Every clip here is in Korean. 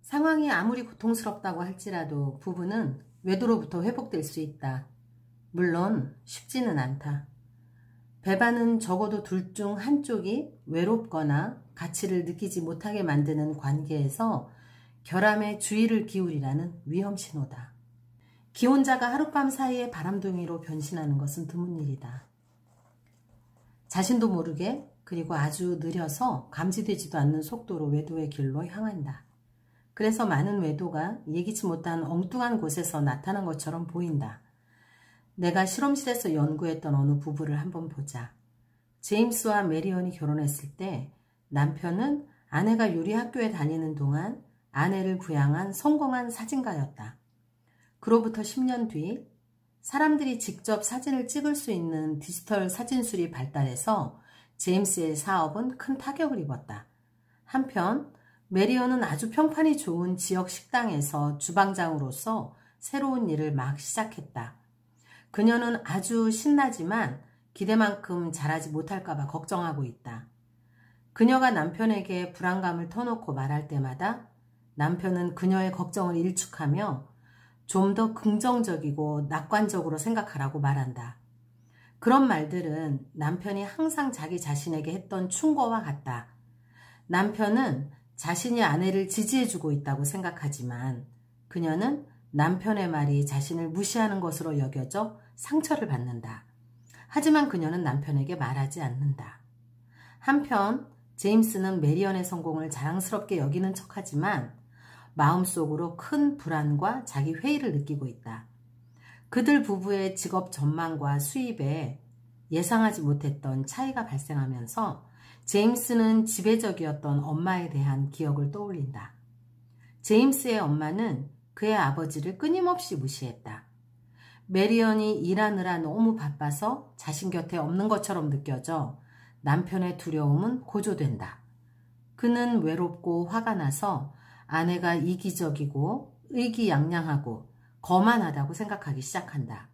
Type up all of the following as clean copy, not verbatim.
상황이 아무리 고통스럽다고 할지라도 부부는 외도로부터 회복될 수 있다. 물론 쉽지는 않다. 배반은 적어도 둘 중 한쪽이 외롭거나 가치를 느끼지 못하게 만드는 관계에서 결함에 주의를 기울이라는 위험 신호다. 기혼자가 하룻밤 사이에 바람둥이로 변신하는 것은 드문 일이다. 자신도 모르게 그리고 아주 느려서 감지되지도 않는 속도로 외도의 길로 향한다. 그래서 많은 외도가 예기치 못한 엉뚱한 곳에서 나타난 것처럼 보인다. 내가 실험실에서 연구했던 어느 부부를 한번 보자. 제임스와 메리언이 결혼했을 때 남편은 아내가 요리학교에 다니는 동안 아내를 부양한 성공한 사진가였다. 그로부터 10년 뒤 사람들이 직접 사진을 찍을 수 있는 디지털 사진술이 발달해서 제임스의 사업은 큰 타격을 입었다. 한편 메리언은 아주 평판이 좋은 지역 식당에서 주방장으로서 새로운 일을 막 시작했다. 그녀는 아주 신나지만 기대만큼 잘하지 못할까봐 걱정하고 있다. 그녀가 남편에게 불안감을 터놓고 말할 때마다 남편은 그녀의 걱정을 일축하며 좀 더 긍정적이고 낙관적으로 생각하라고 말한다. 그런 말들은 남편이 항상 자기 자신에게 했던 충고와 같다. 남편은 자신이 아내를 지지해주고 있다고 생각하지만 그녀는 남편의 말이 자신을 무시하는 것으로 여겨져 상처를 받는다. 하지만 그녀는 남편에게 말하지 않는다. 한편 제임스는 메리언의 성공을 자랑스럽게 여기는 척하지만 마음속으로 큰 불안과 자기 회의를 느끼고 있다. 그들 부부의 직업 전망과 수입에 예상하지 못했던 차이가 발생하면서 제임스는 지배적이었던 엄마에 대한 기억을 떠올린다. 제임스의 엄마는 그의 아버지를 끊임없이 무시했다. 메리언이 일하느라 너무 바빠서 자신 곁에 없는 것처럼 느껴져 남편의 두려움은 고조된다. 그는 외롭고 화가 나서 아내가 이기적이고 의기양양하고 거만하다고 생각하기 시작한다.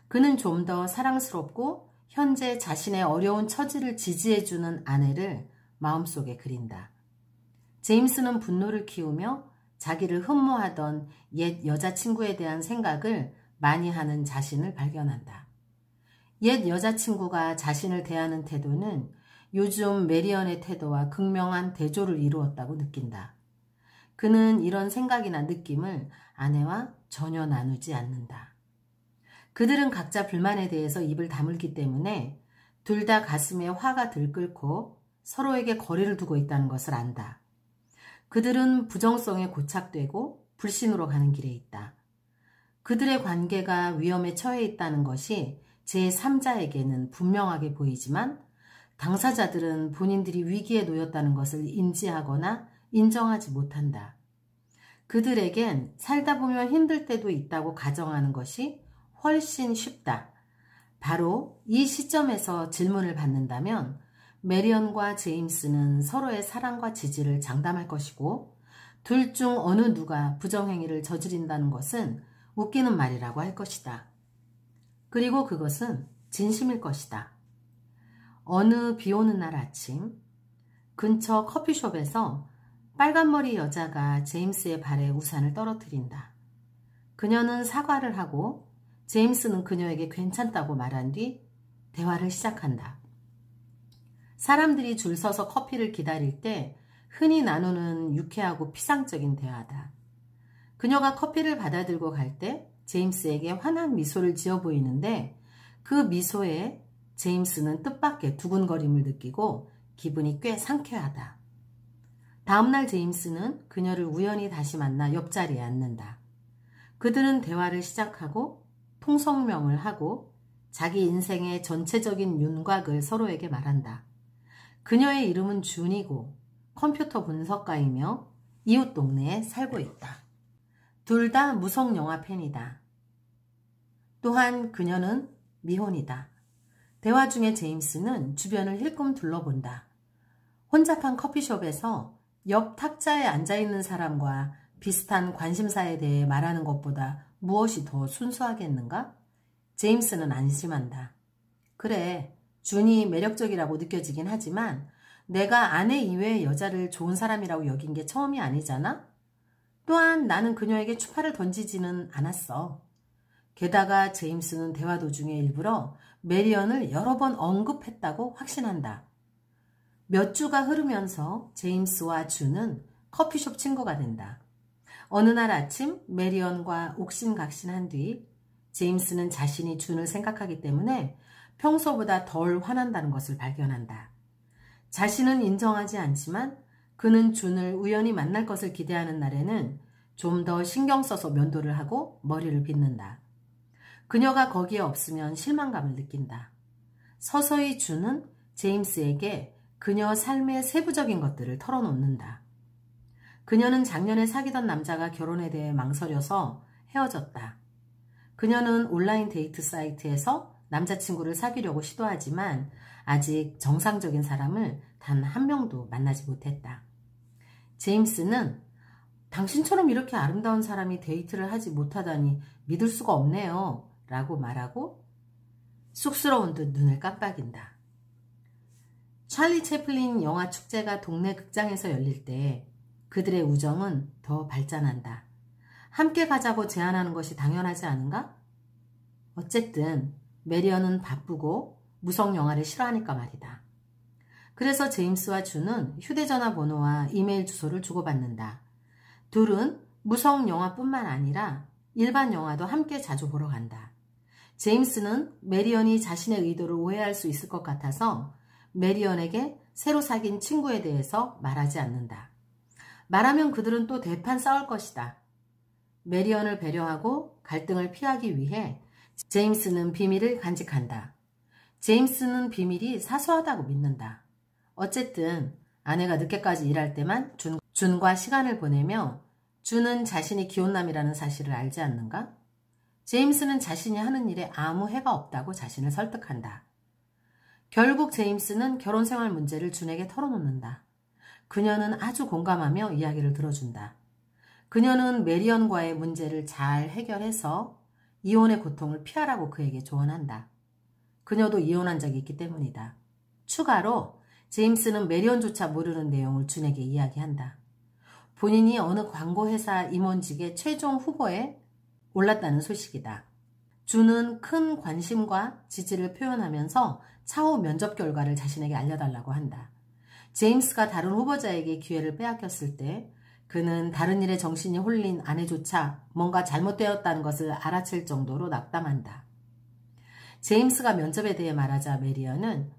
그는 좀 더 사랑스럽고 현재 자신의 어려운 처지를 지지해주는 아내를 마음속에 그린다. 제임스는 분노를 키우며 자기를 흠모하던 옛 여자친구에 대한 생각을 많이 하는 자신을 발견한다. 옛 여자친구가 자신을 대하는 태도는 요즘 메리언의 태도와 극명한 대조를 이루었다고 느낀다. 그는 이런 생각이나 느낌을 아내와 전혀 나누지 않는다. 그들은 각자 불만에 대해서 입을 다물기 때문에 둘 다 가슴에 화가 들끓고 서로에게 거리를 두고 있다는 것을 안다. 그들은 부정성에 고착되고 불신으로 가는 길에 있다. 그들의 관계가 위험에 처해 있다는 것이 제3자에게는 분명하게 보이지만 당사자들은 본인들이 위기에 놓였다는 것을 인지하거나 인정하지 못한다. 그들에겐 살다 보면 힘들 때도 있다고 가정하는 것이 훨씬 쉽다. 바로 이 시점에서 질문을 받는다면 메리언과 제임스는 서로의 사랑과 지지를 장담할 것이고 둘 중 어느 누가 부정행위를 저지른다는 것은 웃기는 말이라고 할 것이다. 그리고 그것은 진심일 것이다. 어느 비 오는 날 아침 근처 커피숍에서 빨간머리 여자가 제임스의 발에 우산을 떨어뜨린다. 그녀는 사과를 하고 제임스는 그녀에게 괜찮다고 말한 뒤 대화를 시작한다. 사람들이 줄 서서 커피를 기다릴 때 흔히 나누는 유쾌하고 피상적인 대화다. 그녀가 커피를 받아들고 갈 때 제임스에게 환한 미소를 지어 보이는데 그 미소에 제임스는 뜻밖의 두근거림을 느끼고 기분이 꽤 상쾌하다. 다음날 제임스는 그녀를 우연히 다시 만나 옆자리에 앉는다. 그들은 대화를 시작하고 통성명을 하고 자기 인생의 전체적인 윤곽을 서로에게 말한다. 그녀의 이름은 준이고 컴퓨터 분석가이며 이웃 동네에 살고 있다. 둘 다 무성 영화 팬이다. 또한 그녀는 미혼이다. 대화 중에 제임스는 주변을 힐끔 둘러본다. 혼잡한 커피숍에서 옆 탁자에 앉아있는 사람과 비슷한 관심사에 대해 말하는 것보다 무엇이 더 순수하겠는가? 제임스는 안심한다. 그래, 준이 매력적이라고 느껴지긴 하지만 내가 아내 이외의 여자를 좋은 사람이라고 여긴 게 처음이 아니잖아? 또한 나는 그녀에게 추파를 던지지는 않았어. 게다가 제임스는 대화 도중에 일부러 메리언을 여러 번 언급했다고 확신한다. 몇 주가 흐르면서 제임스와 준은 커피숍 친구가 된다. 어느 날 아침 메리언과 옥신각신한 뒤 제임스는 자신이 준을 생각하기 때문에 평소보다 덜 화난다는 것을 발견한다. 자신은 인정하지 않지만 그는 준을 우연히 만날 것을 기대하는 날에는 좀 더 신경 써서 면도를 하고 머리를 빗는다. 그녀가 거기에 없으면 실망감을 느낀다. 서서히 준은 제임스에게 그녀 삶의 세부적인 것들을 털어놓는다. 그녀는 작년에 사귀던 남자가 결혼에 대해 망설여서 헤어졌다. 그녀는 온라인 데이트 사이트에서 남자친구를 사귀려고 시도하지만 아직 정상적인 사람을 단 한 명도 만나지 못했다. 제임스는 당신처럼 이렇게 아름다운 사람이 데이트를 하지 못하다니 믿을 수가 없네요 라고 말하고 쑥스러운 듯 눈을 깜빡인다. 찰리 채플린 영화 축제가 동네 극장에서 열릴 때 그들의 우정은 더 발전한다. 함께 가자고 제안하는 것이 당연하지 않은가? 어쨌든 메리언은 바쁘고 무성 영화를 싫어하니까 말이다. 그래서 제임스와 준은 휴대전화 번호와 이메일 주소를 주고받는다. 둘은 무성 영화뿐만 아니라 일반 영화도 함께 자주 보러 간다. 제임스는 메리언이 자신의 의도를 오해할 수 있을 것 같아서 메리언에게 새로 사귄 친구에 대해서 말하지 않는다. 말하면 그들은 또 대판 싸울 것이다. 메리언을 배려하고 갈등을 피하기 위해 제임스는 비밀을 간직한다. 제임스는 비밀이 사소하다고 믿는다. 어쨌든 아내가 늦게까지 일할 때만 준과 시간을 보내며 준은 자신이 기혼남이라는 사실을 알지 않는가? 제임스는 자신이 하는 일에 아무 해가 없다고 자신을 설득한다. 결국 제임스는 결혼생활 문제를 준에게 털어놓는다. 그녀는 아주 공감하며 이야기를 들어준다. 그녀는 메리언과의 문제를 잘 해결해서 이혼의 고통을 피하라고 그에게 조언한다. 그녀도 이혼한 적이 있기 때문이다. 추가로 제임스는 메리언조차 모르는 내용을 준에게 이야기한다. 본인이 어느 광고회사 임원직의 최종 후보에 올랐다는 소식이다. 준은 큰 관심과 지지를 표현하면서 차후 면접 결과를 자신에게 알려달라고 한다. 제임스가 다른 후보자에게 기회를 빼앗겼을 때 그는 다른 일에 정신이 홀린 아내조차 뭔가 잘못되었다는 것을 알아챌 정도로 낙담한다. 제임스가 면접에 대해 말하자 메리언은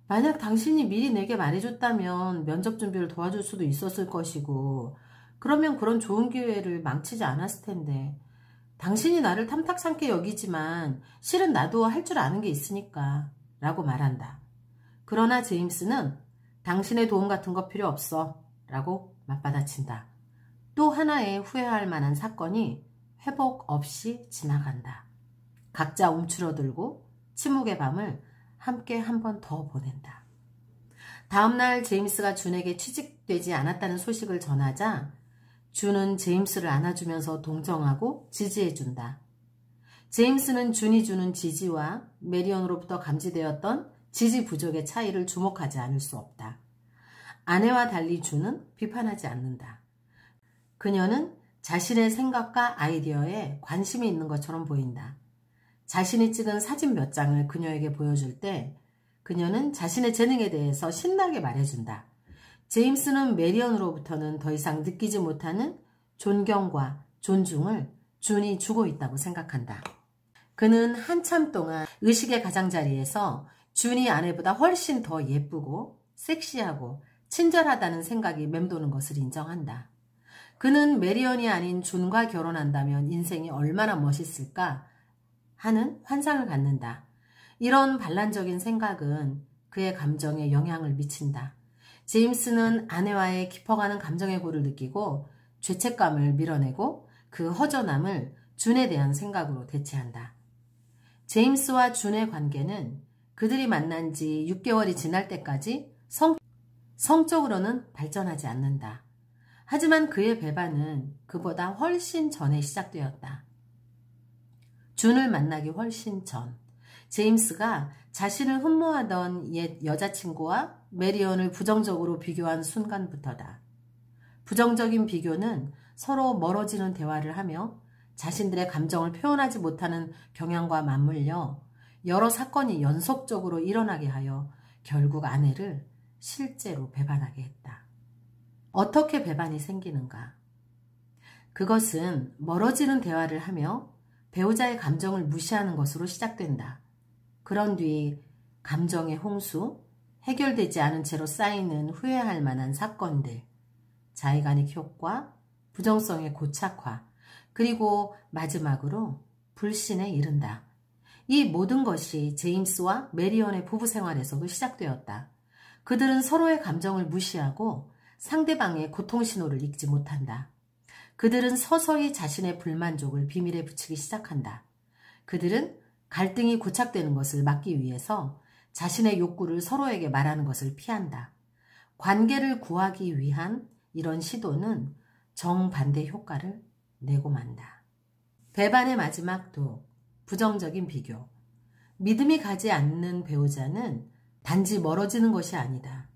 만약 당신이 미리 내게 말해줬다면 면접 준비를 도와줄 수도 있었을 것이고 그러면 그런 좋은 기회를 망치지 않았을 텐데 당신이 나를 탐탁삼게 여기지만 실은 나도 할 줄 아는 게 있으니까 라고 말한다. 그러나 제임스는 당신의 도움 같은 거 필요 없어 라고 맞받아친다. 또 하나의 후회할 만한 사건이 회복 없이 지나간다. 각자 움츠러들고 침묵의 밤을 함께 한 번 더 보낸다. 다음날 제임스가 준에게 취직되지 않았다는 소식을 전하자 준은 제임스를 안아주면서 동정하고 지지해준다. 제임스는 준이 주는 지지와 메리언으로부터 감지되었던 지지 부족의 차이를 주목하지 않을 수 없다. 아내와 달리 준은 비판하지 않는다. 그녀는 자신의 생각과 아이디어에 관심이 있는 것처럼 보인다. 자신이 찍은 사진 몇 장을 그녀에게 보여줄 때 그녀는 자신의 재능에 대해서 신나게 말해준다. 제임스는 메리언으로부터는 더 이상 느끼지 못하는 존경과 존중을 준이 주고 있다고 생각한다. 그는 한참 동안 의식의 가장자리에서 준이 아내보다 훨씬 더 예쁘고 섹시하고 친절하다는 생각이 맴도는 것을 인정한다. 그는 메리언이 아닌 준과 결혼한다면 인생이 얼마나 멋있을까 하는 환상을 갖는다. 이런 반란적인 생각은 그의 감정에 영향을 미친다. 제임스는 아내와의 깊어가는 감정의 고를 느끼고 죄책감을 밀어내고 그 허전함을 준에 대한 생각으로 대체한다. 제임스와 준의 관계는 그들이 만난 지 6개월이 지날 때까지 성적으로는 발전하지 않는다. 하지만 그의 배반은 그보다 훨씬 전에 시작되었다. 준을 만나기 훨씬 전, 제임스가 자신을 흠모하던 옛 여자친구와 메리언을 부정적으로 비교한 순간부터다. 부정적인 비교는 서로 멀어지는 대화를 하며 자신들의 감정을 표현하지 못하는 경향과 맞물려 여러 사건이 연속적으로 일어나게 하여 결국 아내를 실제로 배반하게 했다. 어떻게 배반이 생기는가? 그것은 멀어지는 대화를 하며 배우자의 감정을 무시하는 것으로 시작된다. 그런 뒤 감정의 홍수, 해결되지 않은 채로 쌓이는 후회할 만한 사건들, 자의간의 효과, 부정성의 고착화, 그리고 마지막으로 불신에 이른다. 이 모든 것이 제임스와 메리언의 부부 생활에서도 시작되었다. 그들은 서로의 감정을 무시하고 상대방의 고통 신호를 읽지 못한다. 그들은 서서히 자신의 불만족을 비밀에 붙이기 시작한다. 그들은 갈등이 고착되는 것을 막기 위해서 자신의 욕구를 서로에게 말하는 것을 피한다. 관계를 구하기 위한 이런 시도는 정반대 효과를 내고 만다. 배반의 마지막 독, 부정적인 비교. 믿음이 가지 않는 배우자는 단지 멀어지는 것이 아니다.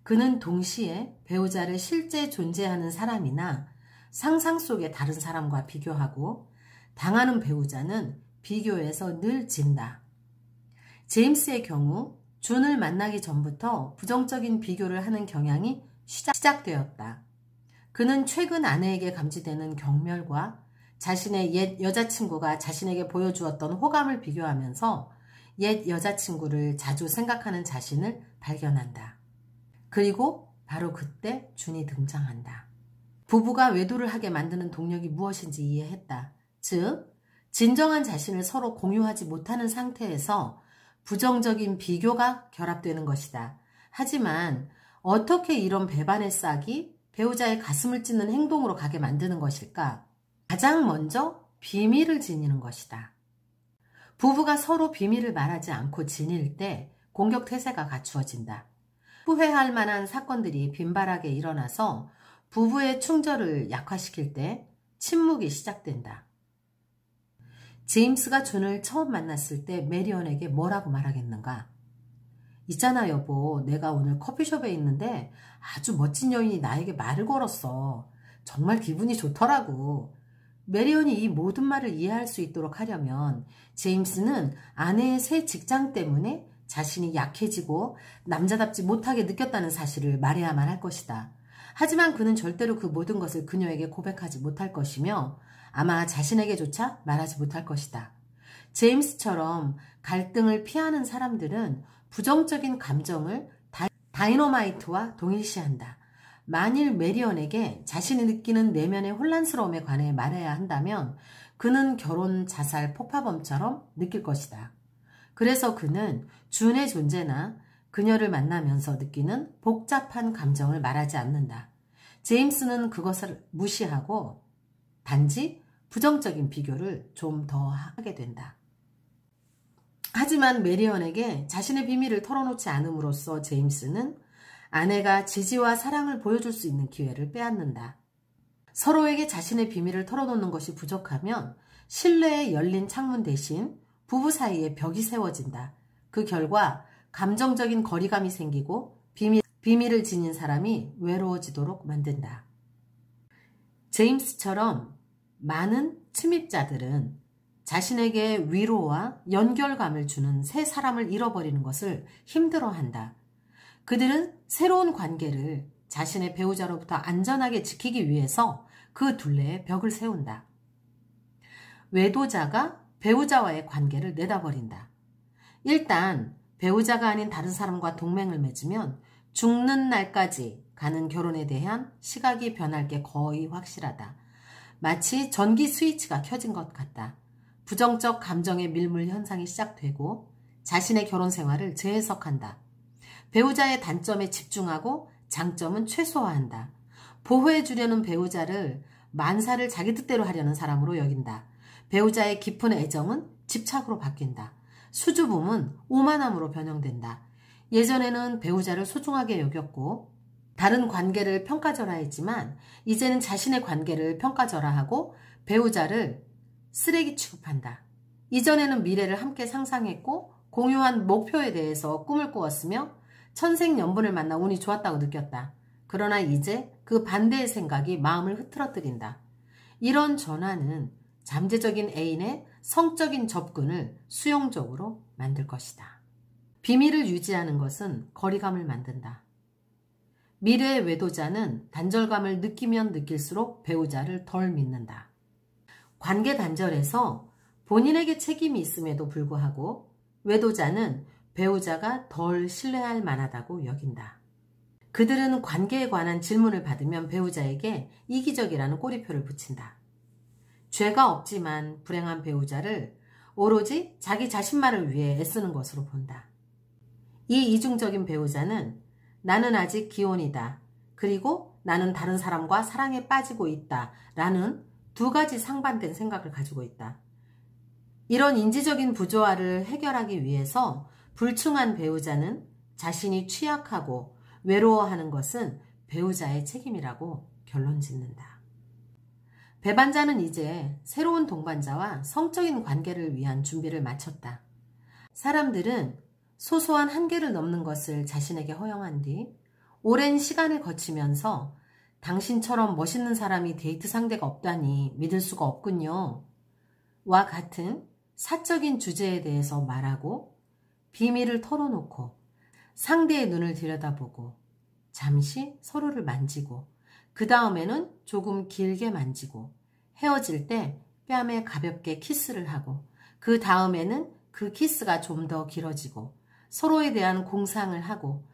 그는 동시에 배우자를 실제 존재하는 사람이나 상상 속의 다른 사람과 비교하고 당하는 배우자는 비교에서 늘 진다. 제임스의 경우 준을 만나기 전부터 부정적인 비교를 하는 경향이 시작되었다. 그는 최근 아내에게 감지되는 경멸과 자신의 옛 여자친구가 자신에게 보여주었던 호감을 비교하면서 옛 여자친구를 자주 생각하는 자신을 발견한다. 그리고 바로 그때 준이 등장한다. 부부가 외도를 하게 만드는 동력이 무엇인지 이해했다. 즉, 진정한 자신을 서로 공유하지 못하는 상태에서 부정적인 비교가 결합되는 것이다. 하지만 어떻게 이런 배반의 싹이 배우자의 가슴을 찢는 행동으로 가게 만드는 것일까? 가장 먼저 비밀을 지니는 것이다. 부부가 서로 비밀을 말하지 않고 지닐 때 공격 태세가 갖추어진다. 후회할 만한 사건들이 빈발하게 일어나서 부부의 충절을 약화시킬 때 침묵이 시작된다. 제임스가 준을 처음 만났을 때 메리언에게 뭐라고 말하겠는가? 있잖아 여보, 내가 오늘 커피숍에 있는데 아주 멋진 여인이 나에게 말을 걸었어. 정말 기분이 좋더라고. 메리언이 이 모든 말을 이해할 수 있도록 하려면 제임스는 아내의 새 직장 때문에 자신이 약해지고 남자답지 못하게 느꼈다는 사실을 말해야만 할 것이다. 하지만 그는 절대로 그 모든 것을 그녀에게 고백하지 못할 것이며 아마 자신에게조차 말하지 못할 것이다. 제임스처럼 갈등을 피하는 사람들은 부정적인 감정을 다이너마이트와 동일시한다. 만일 메리언에게 자신이 느끼는 내면의 혼란스러움에 관해 말해야 한다면 그는 결혼, 자살, 폭파범처럼 느낄 것이다. 그래서 그는 준의 존재나 그녀를 만나면서 느끼는 복잡한 감정을 말하지 않는다. 제임스는 그것을 무시하고 단지 부정적인 비교를 좀 더 하게 된다. 하지만 메리언에게 자신의 비밀을 털어놓지 않음으로써 제임스는 아내가 지지와 사랑을 보여줄 수 있는 기회를 빼앗는다. 서로에게 자신의 비밀을 털어놓는 것이 부족하면 신뢰의 열린 창문 대신 부부 사이에 벽이 세워진다. 그 결과 감정적인 거리감이 생기고 비밀을 지닌 사람이 외로워지도록 만든다. 제임스처럼 많은 침입자들은 자신에게 위로와 연결감을 주는 새 사람을 잃어버리는 것을 힘들어한다. 그들은 새로운 관계를 자신의 배우자로부터 안전하게 지키기 위해서 그 둘레에 벽을 세운다. 외도자가 배우자와의 관계를 내다버린다. 일단 배우자가 아닌 다른 사람과 동맹을 맺으면 죽는 날까지 가는 결혼에 대한 시각이 변할 게 거의 확실하다. 마치 전기 스위치가 켜진 것 같다. 부정적 감정의 밀물 현상이 시작되고 자신의 결혼 생활을 재해석한다. 배우자의 단점에 집중하고 장점은 최소화한다. 보호해주려는 배우자를 만사를 자기 뜻대로 하려는 사람으로 여긴다. 배우자의 깊은 애정은 집착으로 바뀐다. 수줍음은 오만함으로 변형된다. 예전에는 배우자를 소중하게 여겼고 다른 관계를 평가절하했지만 이제는 자신의 관계를 평가절하하고 배우자를 쓰레기 취급한다. 이전에는 미래를 함께 상상했고 공유한 목표에 대해서 꿈을 꾸었으며 천생연분을 만나 운이 좋았다고 느꼈다. 그러나 이제 그 반대의 생각이 마음을 흐트러뜨린다. 이런 전환은 잠재적인 애인의 성적인 접근을 수용적으로 만들 것이다. 비밀을 유지하는 것은 거리감을 만든다. 미래의 외도자는 단절감을 느끼면 느낄수록 배우자를 덜 믿는다. 관계 단절에서 본인에게 책임이 있음에도 불구하고 외도자는 배우자가 덜 신뢰할 만하다고 여긴다. 그들은 관계에 관한 질문을 받으면 배우자에게 이기적이라는 꼬리표를 붙인다. 죄가 없지만 불행한 배우자를 오로지 자기 자신만을 위해 애쓰는 것으로 본다. 이 이중적인 배우자는 나는 아직 기혼이다. 그리고 나는 다른 사람과 사랑에 빠지고 있다. 라는 두 가지 상반된 생각을 가지고 있다. 이런 인지적인 부조화를 해결하기 위해서 불충한 배우자는 자신이 취약하고 외로워하는 것은 배우자의 책임이라고 결론 짓는다. 배반자는 이제 새로운 동반자와 성적인 관계를 위한 준비를 마쳤다. 사람들은 소소한 한계를 넘는 것을 자신에게 허용한 뒤 오랜 시간을 거치면서 당신처럼 멋있는 사람이 데이트 상대가 없다니 믿을 수가 없군요. 와 같은 사적인 주제에 대해서 말하고 비밀을 털어놓고 상대의 눈을 들여다보고 잠시 서로를 만지고 그 다음에는 조금 길게 만지고 헤어질 때 뺨에 가볍게 키스를 하고 그 다음에는 그 키스가 좀 더 길어지고 서로에 대한 공상을 하고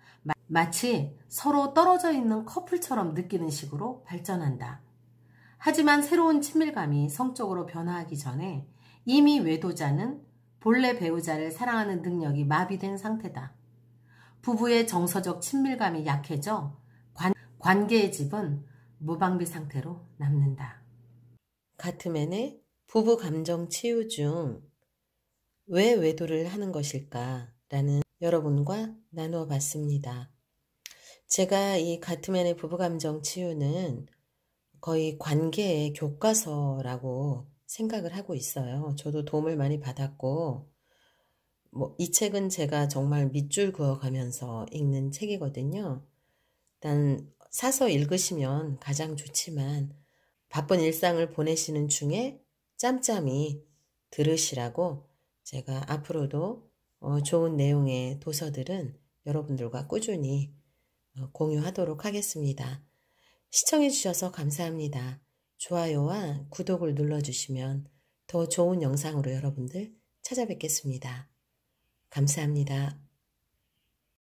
마치 서로 떨어져 있는 커플처럼 느끼는 식으로 발전한다. 하지만 새로운 친밀감이 성적으로 변화하기 전에 이미 외도자는 본래 배우자를 사랑하는 능력이 마비된 상태다. 부부의 정서적 친밀감이 약해져 관계의 집은 무방비 상태로 남는다. 가트맨의 부부 감정 치유 중 왜 외도를 하는 것일까? 라는 여러분과 나누어 봤습니다. 제가 이 가트맨의 부부 감정 치유는 거의 관계의 교과서라고 생각을 하고 있어요. 저도 도움을 많이 받았고, 이 책은 제가 정말 밑줄 그어가면서 읽는 책이거든요. 일단 사서 읽으시면 가장 좋지만 바쁜 일상을 보내시는 중에 짬짬이 들으시라고 제가 앞으로도 좋은 내용의 도서들은 여러분들과 꾸준히 공유하도록 하겠습니다. 시청해 주셔서 감사합니다. 좋아요와 구독을 눌러주시면 더 좋은 영상으로 여러분들 찾아뵙겠습니다. 감사합니다.